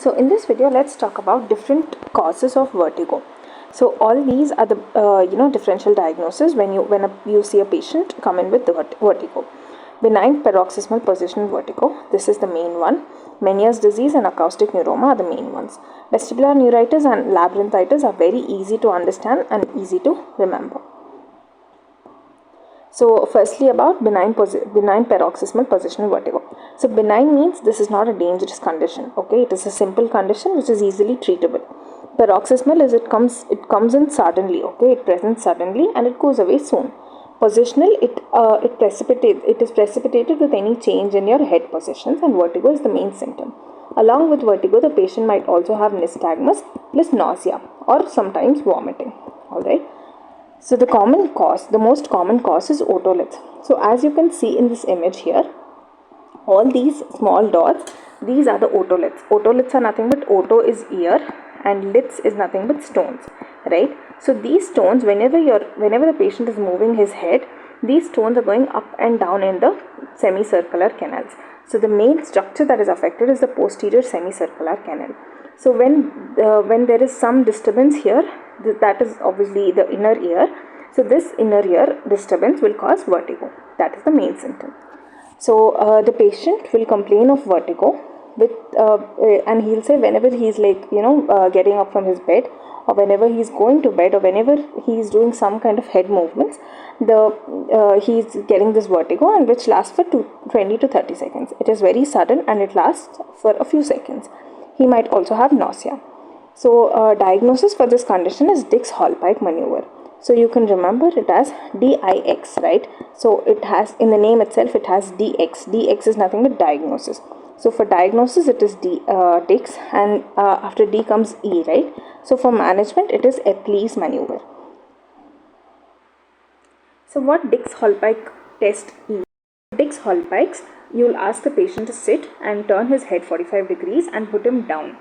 So in this video, let's talk about different causes of vertigo. So all these are the differential diagnoses when you see a patient come in with the vertigo. Benign paroxysmal positional vertigo, this is the main one. Meniere's disease and acoustic neuroma are the main ones. Vestibular neuritis and labyrinthitis are very easy to understand and easy to remember. So firstly about benign paroxysmal positional vertigo. So benign means this is not a dangerous condition, okay? It is a simple condition which is easily treatable. Paroxysmal is it comes in suddenly, okay? It presents suddenly and it goes away soon. Positional, it is precipitated with any change in your head positions, and vertigo is the main symptom. Along with vertigo, the patient might also have nystagmus plus nausea or sometimes vomiting, alright? So the most common cause is otoliths. So as you can see in this image here, all these small dots, these are the otoliths. Otoliths are nothing but oto is ear and liths is nothing but stones, right? So these stones, whenever the patient is moving his head, these stones are going up and down in the semicircular canals. So the main structure that is affected is the posterior semicircular canal. So when there is some disturbance here, that is obviously the inner ear. So this inner ear disturbance will cause vertigo. That is the main symptom. So the patient will complain of vertigo and he'll say whenever he's getting up from his bed, or whenever he's going to bed, or whenever he's doing some kind of head movements, he's getting this vertigo, and which lasts for 20 to 30 seconds. It is very sudden and it lasts for a few seconds. He might also have nausea. So diagnosis for this condition is Dix-Hallpike maneuver. So you can remember it as DIX, right? So it has, in the name itself, it has DX. DX is nothing but diagnosis. So for diagnosis, it is Dix, and after D comes E, right? So for management, it is EPLEY'S maneuver. So what Dix-Hallpike test is? Dix-Hallpike's, you will ask the patient to sit and turn his head 45 degrees and put him down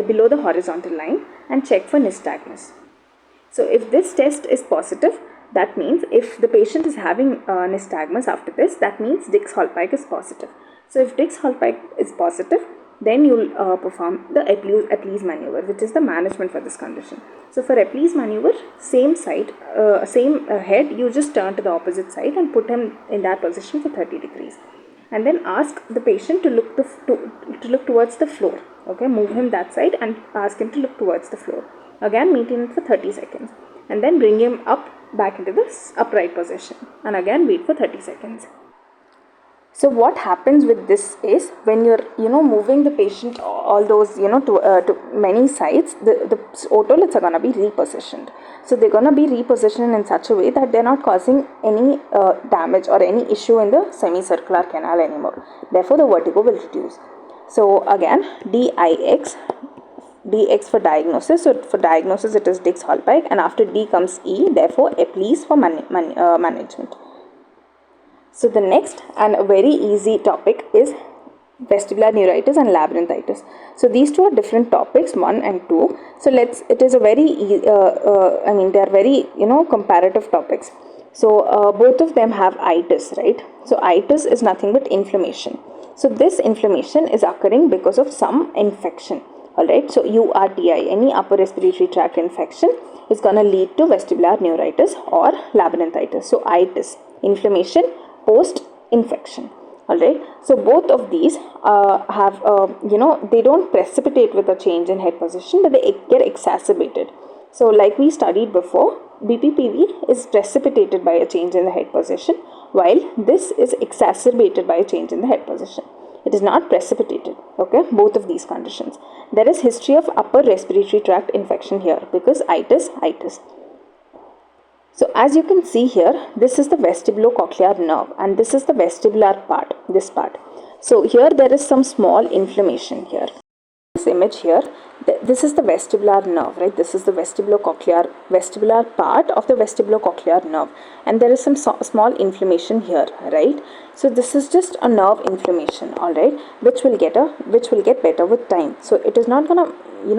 below the horizontal line and check for nystagmus. So if this test is positive, that means if the patient is having nystagmus after this, that means Dix-Hallpike is positive. So if Dix-Hallpike is positive, then you will perform the EPLEY'S maneuver, which is the management for this condition. So for EPLEY'S maneuver, same side, same head, you just turn to the opposite side and put him in that position for 30 degrees. And then ask the patient to look towards the floor. Okay, move him that side and ask him to look towards the floor. Again, maintain it for 30 seconds. And then bring him back into this upright position. And again, wait for 30 seconds. So what happens with this is, when you're moving the patient all those to many sides, the otoliths are going to be repositioned. So they're going to be repositioned in such a way that they're not causing any damage or any issue in the semicircular canal anymore. Therefore the vertigo will reduce. So again, DIX for diagnosis. So for diagnosis it is Dix-Hallpike, and after D comes E, therefore EPLEY'S for management. So the next and a very easy topic is vestibular neuritis and labyrinthitis. So these two are different topics, 1 and 2. So it is a very they are very comparative topics. So both of them have itis, right? So itis is nothing but inflammation. So this inflammation is occurring because of some infection, alright? So URTI, any upper respiratory tract infection, is going to lead to vestibular neuritis or labyrinthitis. So itis, inflammation post infection, alright? So both of these have they don't precipitate with a change in head position, but they get exacerbated. So like we studied before, Bppv is precipitated by a change in the head position, while this is exacerbated by a change in the head position. It is not precipitated, okay? Both of these conditions. There is history of upper respiratory tract infection here because itis. So as you can see here, this is the vestibulocochlear nerve and this is the vestibular part, this part. So here there is some small inflammation here. This image here, this is the vestibular nerve, right? This is the vestibular part of the vestibulocochlear nerve, and there is some small inflammation here, right? So this is just a nerve inflammation, all right, which will get better with time. So it is not gonna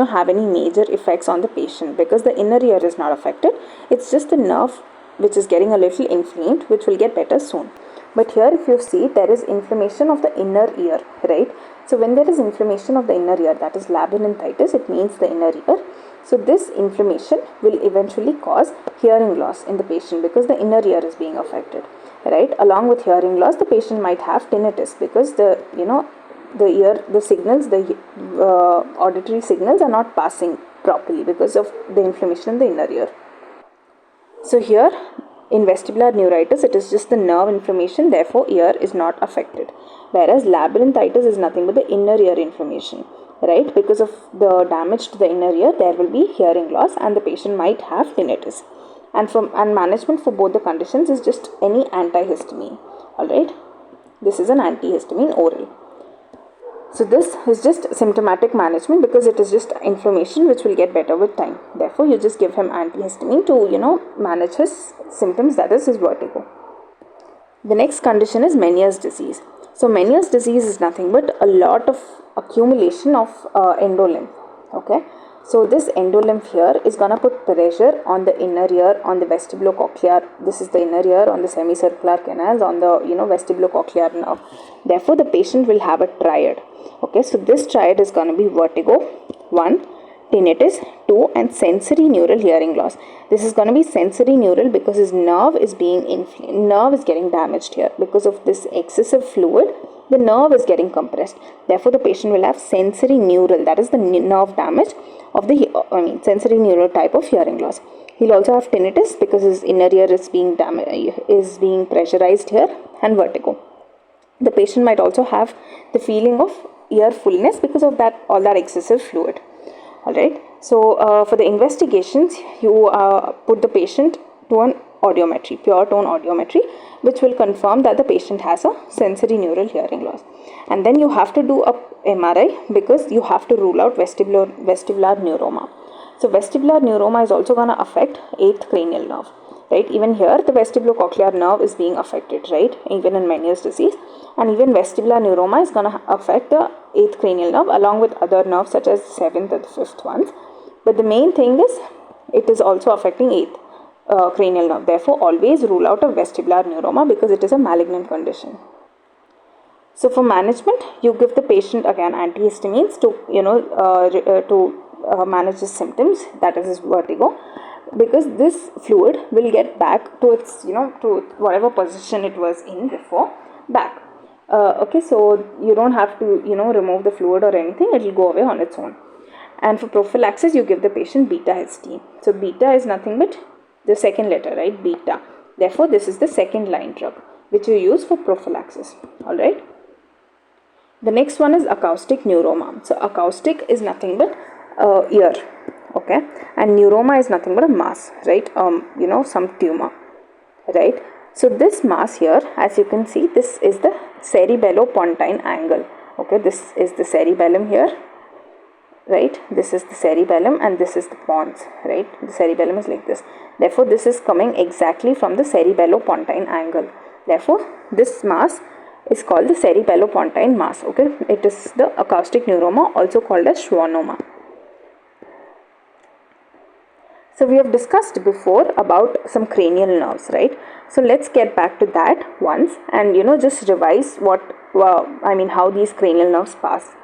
have any major effects on the patient because the inner ear is not affected. It's just the nerve which is getting a little inflamed, which will get better soon. But here if you see, there is inflammation of the inner ear, right? So when there is inflammation of the inner ear, that is labyrinthitis, it means the inner ear. So this inflammation will eventually cause hearing loss in the patient because the inner ear is being affected, right? Along with hearing loss, the patient might have tinnitus because the auditory signals are not passing properly because of the inflammation in the inner ear. So here in vestibular neuritis, it is just the nerve inflammation, therefore ear is not affected. Whereas labyrinthitis is nothing but the inner ear inflammation, right? Because of the damage to the inner ear, there will be hearing loss and the patient might have tinnitus. And management for both the conditions is just any antihistamine, alright? This is an antihistamine oral. So this is just symptomatic management because it is just inflammation which will get better with time. Therefore, you just give him antihistamine to, manage his symptoms, that is his vertigo. The next condition is Meniere's disease. So Meniere's disease is nothing but a lot of accumulation of endolymph, okay? So this endolymph here is going to put pressure on the inner ear, on the vestibulocochlear, this is the inner ear, on the semicircular canals, on the vestibulocochlear nerve. Therefore, the patient will have a triad. Okay, so this triad is going to be vertigo, 1, tinnitus, 2, and sensory neural hearing loss. This is going to be sensory neural because his nerve is being inflamed, nerve is getting damaged here. Because of this excessive fluid, the nerve is getting compressed. Therefore, the patient will have sensory neural, that is the nerve damage of the sensory neural type of hearing loss. He'll also have tinnitus because his inner ear is being pressurized here, and vertigo. The patient might also have the feeling of ear fullness because of all that excessive fluid. Alright, so for the investigations, you put the patient to an audiometry, pure tone audiometry, which will confirm that the patient has a sensory neural hearing loss. And then you have to do a MRI because you have to rule out vestibular neuroma. So vestibular neuroma is also going to affect 8th cranial nerve, right? Even here the vestibulocochlear nerve is being affected, right? Even in Meniere's disease. And even vestibular neuroma is going to affect the 8th cranial nerve along with other nerves such as 7th and 5th ones. But the main thing is it is also affecting 8th cranial nerve. Therefore, always rule out a vestibular neuroma because it is a malignant condition. So for management, you give the patient again antihistamines to manage his symptoms, that is his vertigo, because this fluid will get back to its to whatever position it was in before, back. Okay, so you don't have to remove the fluid or anything, it will go away on its own. And for prophylaxis, you give the patient beta-histine. So beta is nothing but the second letter, right? Beta. Therefore, this is the second line drug which you use for prophylaxis. Alright. The next one is acoustic neuroma. So acoustic is nothing but ear. Okay. And neuroma is nothing but a mass, right? Some tumor. Right. So this mass here, as you can see, this is the cerebellopontine angle. Okay. This is the cerebellum here. Right, this is the cerebellum and this is the pons, right? The cerebellum is like this. Therefore, this is coming exactly from the cerebellopontine angle. Therefore, this mass is called the cerebellopontine mass. Okay, it is the acoustic neuroma, also called as schwannoma. So we have discussed before about some cranial nerves, right? So let's get back to that once and just revise how these cranial nerves pass.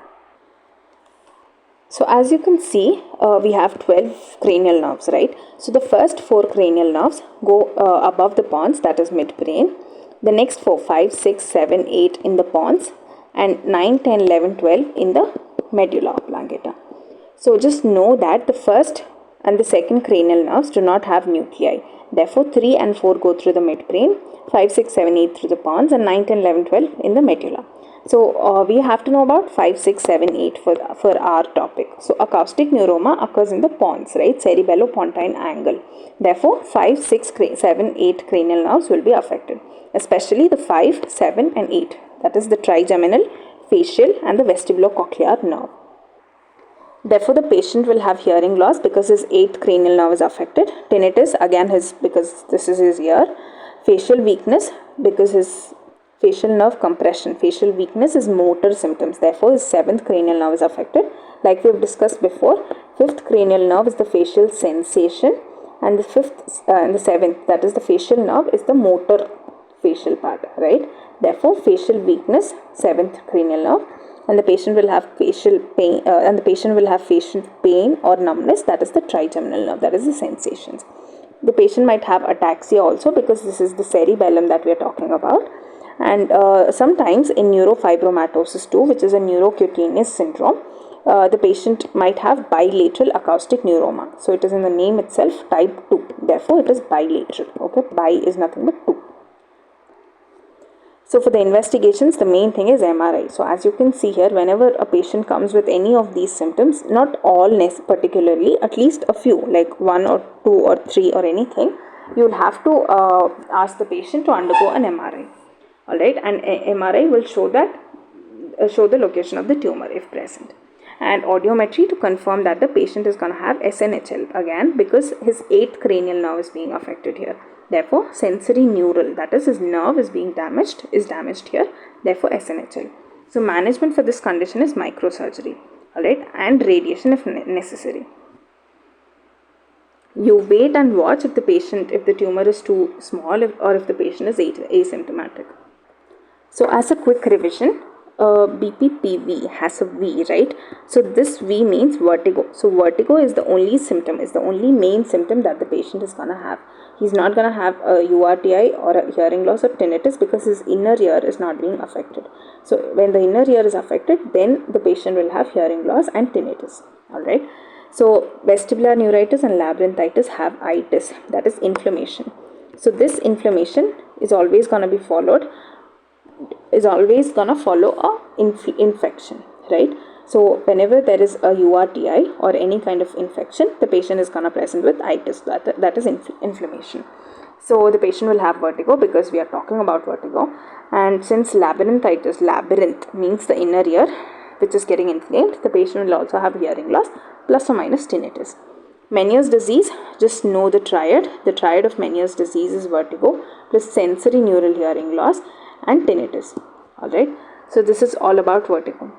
So as you can see, we have 12 cranial nerves, right? So the first 4 cranial nerves go above the pons, that is midbrain. The next 4, 5, 6, 7, 8 in the pons, and 9, 10, 11, 12 in the medulla oblongata. So just know that the first and the second cranial nerves do not have nuclei. Therefore, 3 and 4 go through the midbrain, 5, 6, 7, 8 through the pons, and 9, 10, 11, 12 in the medulla. So we have to know about 5, 6, 7, 8 for our topic. So acoustic neuroma occurs in the pons, right? Cerebellopontine angle. Therefore, 5, 6, 7, 8 cranial nerves will be affected, especially the 5, 7 and 8. That is the trigeminal, facial and the vestibulocochlear nerve. Therefore, the patient will have hearing loss because his 8th cranial nerve is affected. Tinnitus, again because this is his ear. Facial weakness because his facial nerve compression. Facial weakness is motor symptoms. Therefore, his 7th cranial nerve is affected. Like we have discussed before, 5th cranial nerve is the facial sensation, and the 7th, that is the facial nerve, is the motor facial part, right? Therefore, facial weakness, 7th cranial nerve. and the patient will have facial pain, or numbness, that is the trigeminal nerve, that is the sensations. The patient might have ataxia also, because this is the cerebellum that we are talking about. And sometimes in neurofibromatosis too, which is a neurocutaneous syndrome, the patient might have bilateral acoustic neuroma. So it is in the name itself, type 2. Therefore, it is bilateral. Okay, bi is nothing but 2. So for the investigations, the main thing is MRI. So as you can see here, whenever a patient comes with any of these symptoms, not all particularly, at least a few, like 1 or 2 or 3 or anything, you will have to ask the patient to undergo an MRI. Alright, and MRI will show the location of the tumor if present. And audiometry to confirm that the patient is going to have SNHL again, because his 8th cranial nerve is being affected here. Therefore, sensory neural, that is his nerve is damaged here. Therefore, SNHL. So, management for this condition is microsurgery, alright, and radiation if necessary. You wait and watch if the tumor is too small, or if the patient is asymptomatic. So, as a quick revision, Bppv has a V, right? So this V means vertigo. So vertigo is the only symptom, is the only main symptom that the patient is going to have. He's not going to have a URTI or a hearing loss or tinnitus, because his inner ear is not being affected. So when the inner ear is affected, then the patient will have hearing loss and tinnitus. Alright. So vestibular neuritis and labyrinthitis have itis, that is inflammation. So this inflammation is always going to be follow a infection, right? So whenever there is a URTI or any kind of infection, the patient is going to present with itis, that is inflammation. So the patient will have vertigo, because we are talking about vertigo. And since labyrinthitis, labyrinth means the inner ear which is getting inflamed, the patient will also have hearing loss plus or minus tinnitus. Meniere's disease, just know the triad. The triad of Meniere's disease is vertigo plus sensory neural hearing loss and tinnitus. Alright, so this is all about vertigo.